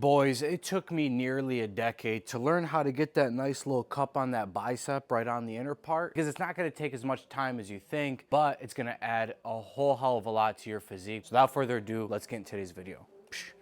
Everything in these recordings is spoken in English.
Boys, it took me nearly a decade to learn how to get that nice little cup on that bicep right on the inner part, because it's not going to take as much time as you think, but it's going to add a whole hell of a lot to your physique. So without further ado, let's get into today's video.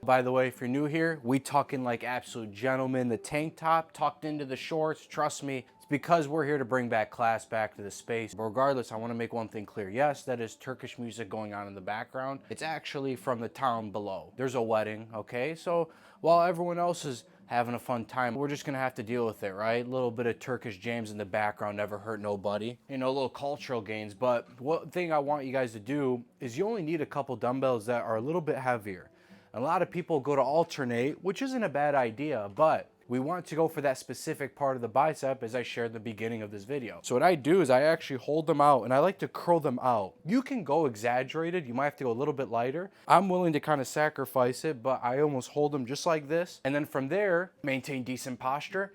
By the way, if you're new here, we talking like absolute gentlemen. The tank top tucked into the shorts, trust me, it's because we're here to bring back class back to the space. But regardless, I want to make one thing clear. Yes, that is Turkish music going on in the background. It's actually from the town below. There's a wedding, okay? So while everyone else is having a fun time, we're just gonna have to deal with it, right? A little bit of Turkish jams in the background never hurt nobody. You know, little cultural gains. But one thing I want you guys to do is you only need a couple dumbbells that are a little bit heavier. A lot of people go to alternate, which isn't a bad idea, but we want to go for that specific part of the bicep as I shared at the beginning of this video. So what I do is I actually hold them out and I like to curl them out. You can go exaggerated, you might have to go a little bit lighter. I'm willing to kind of sacrifice it, but I almost hold them just like this. And then from there, maintain decent posture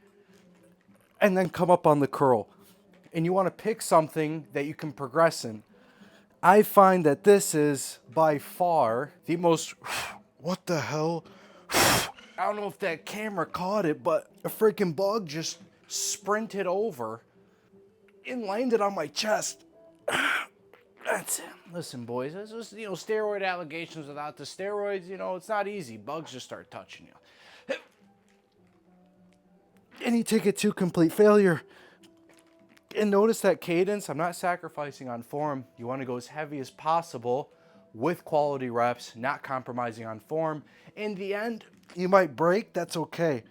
and then come up on the curl. And you want to pick something that you can progress in. I find that this is by far the most... What the hell? I don't know if that camera caught it, but a freaking bug just sprinted over and landed on my chest. That's it. Listen, boys, this is, steroid allegations. Without the steroids, it's not easy. Bugs just start touching you. And you take it to complete failure. And notice that cadence. I'm not sacrificing on form. You want to go as heavy as possible with quality reps, not compromising on form. In the end, you might break, that's okay.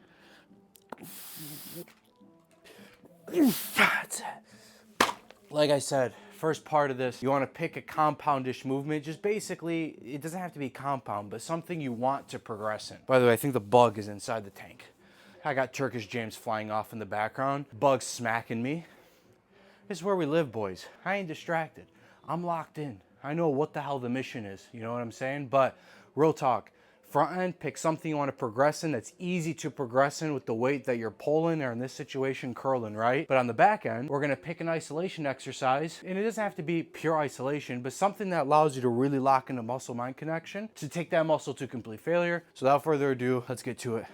That's it. Like I said, first part of this, you want to pick a compoundish movement. Just basically, it doesn't have to be compound, but something you want to progress in. By the way, I think the bug is inside the tank. I got Turkish jams flying off in the background, bugs smacking me. This is where we live, boys. I ain't distracted. I'm locked in. I know what the hell the mission is, you know what I'm saying? But real talk, front end, pick something you want to progress in that's easy to progress in with the weight that you're pulling, or in this situation, curling, right? But on the back end, we're gonna pick an isolation exercise, and it doesn't have to be pure isolation, but something that allows you to really lock in a muscle-mind connection to take that muscle to complete failure. So without further ado, let's get to it.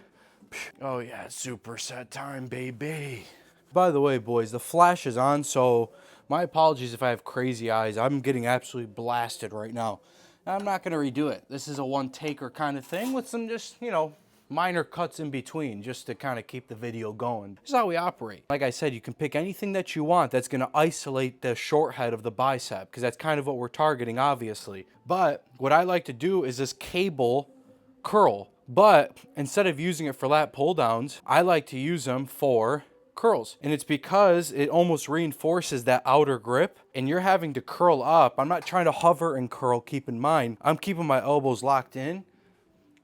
Oh yeah, superset time, baby. By the way, boys, the flash is on, so my apologies if I have crazy eyes. I'm getting absolutely blasted right now. I'm not going to redo it. This is a one-taker kind of thing with some just, minor cuts in between just to kind of keep the video going. This is how we operate. Like I said, you can pick anything that you want that's going to isolate the short head of the bicep, because that's kind of what we're targeting, obviously. But what I like to do is this cable curl. But instead of using it for lat pull downs, I like to use them for curls. And it's because it almost reinforces that outer grip, and you're having to curl up. I'm not trying to hover and curl, keep in mind. I'm keeping my elbows locked in,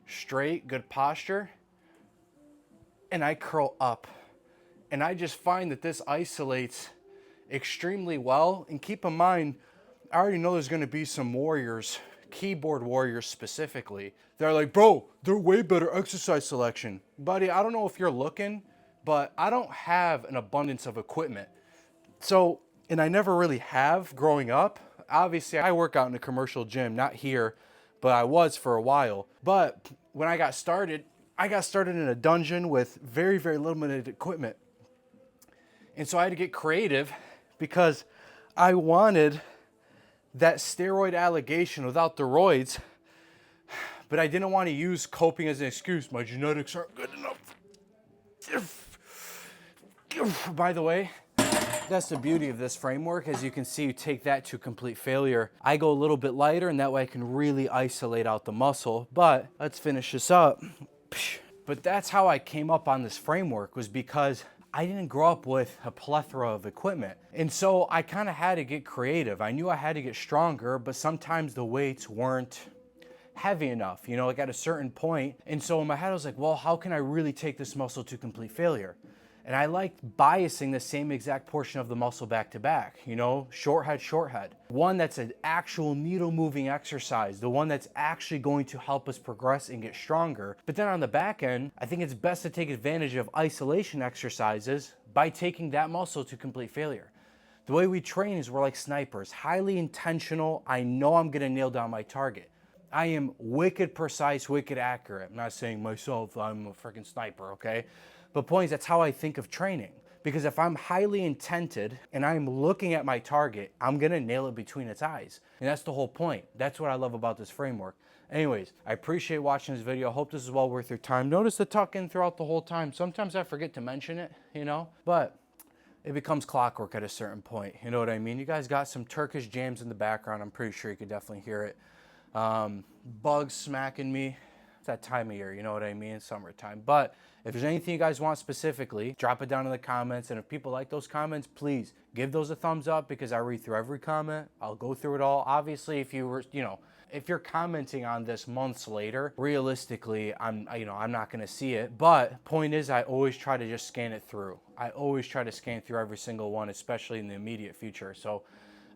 straight, good posture, and I curl up. And I just find that this isolates extremely well. And keep in mind, I already know there's gonna be some warriors, keyboard warriors specifically, they're like, bro, they're way better exercise selection. Buddy, I don't know if you're looking, but I don't have an abundance of equipment. So, and I never really have growing up. Obviously, I work out in a commercial gym, not here, but I was for a while. But when I got started in a dungeon with very, very limited equipment. And so I had to get creative because I wanted that steroid allegation without the roids, but I didn't want to use coping as an excuse. My genetics aren't good enough. By the way, that's the beauty of this framework. As you can see, you take that to complete failure. I go a little bit lighter, and that way I can really isolate out the muscle. But let's finish this up. But that's how I came up on this framework, was because I didn't grow up with a plethora of equipment. And so I kind of had to get creative. I knew I had to get stronger, but sometimes the weights weren't heavy enough, like at a certain point. And so in my head, I was like, well, how can I really take this muscle to complete failure? And I liked biasing the same exact portion of the muscle back to back, short head. One that's an actual needle moving exercise, the one that's actually going to help us progress and get stronger. But then on the back end, I think it's best to take advantage of isolation exercises by taking that muscle to complete failure. The way we train is we're like snipers, highly intentional. I know I'm gonna nail down my target. I am wicked precise, wicked accurate. I'm not saying myself, I'm a freaking sniper, okay? But point is, that's how I think of training. Because if I'm highly intented and I'm looking at my target, I'm gonna nail it between its eyes. And that's the whole point. That's what I love about this framework. Anyways, I appreciate watching this video. I hope this is well worth your time. Notice the tuck in throughout the whole time. Sometimes I forget to mention it, you know, but it becomes clockwork at a certain point. You know what I mean? You guys got some Turkish jams in the background. I'm pretty sure you could definitely hear it. Bugs smacking me. It's that time of year, you know what I mean? Summertime. But if there's anything you guys want specifically, drop it down in the comments. And if people like those comments, please give those a thumbs up, because I read through every comment. I'll go through it all. Obviously, if you were, you know, if you're commenting on this months later, realistically, I'm not gonna see it. But point is, I always try to just scan it through. I always try to scan through every single one, especially in the immediate future. So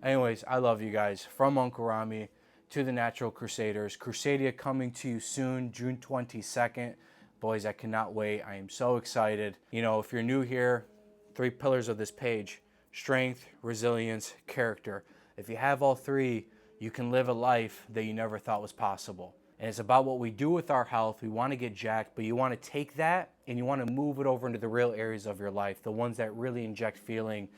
anyways, I love you guys. From Uncle Rami to the Natural Crusaders. Crusadia coming to you soon, June 22nd. Boys, I cannot wait. I am so excited. You know, if you're new here, 3 pillars of this page: strength, resilience, character. If you have all 3, you can live a life that you never thought was possible. And it's about what we do with our health. We want to get jacked, but you want to take that and you want to move it over into the real areas of your life, the ones that really inject feeling,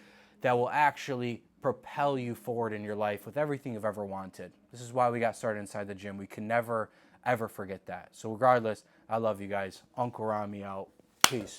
that will actually propel you forward in your life with everything you've ever wanted. This is why we got started inside the gym. We can never, ever forget that. So regardless, I love you guys. Uncle Rami out. Peace.